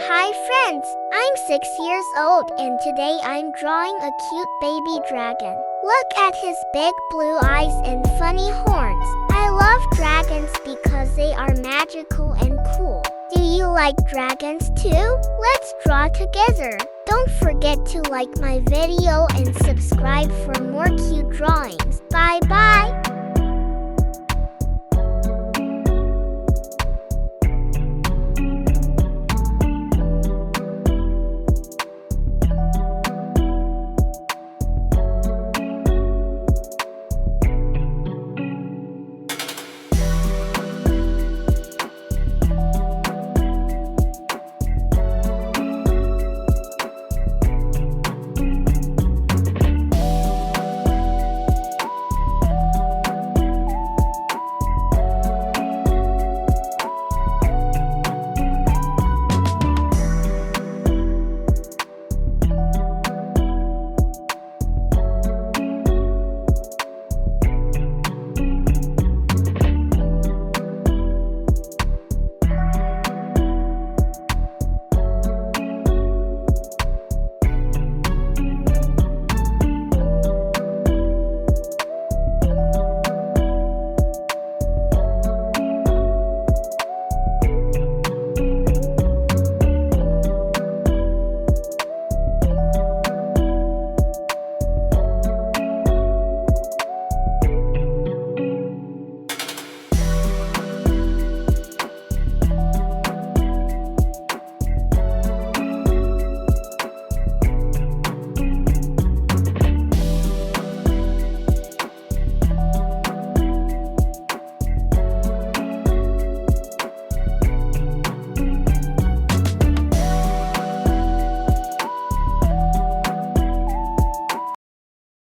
Hi friends, I'm 6 years old and today I'm drawing a cute baby dragon. Look at his big blue eyes and funny horns. I love dragons because they are magical and cool. Do you like dragons too? Let's draw together. Don't forget to like my video and subscribe for more cute drawings. Bye bye!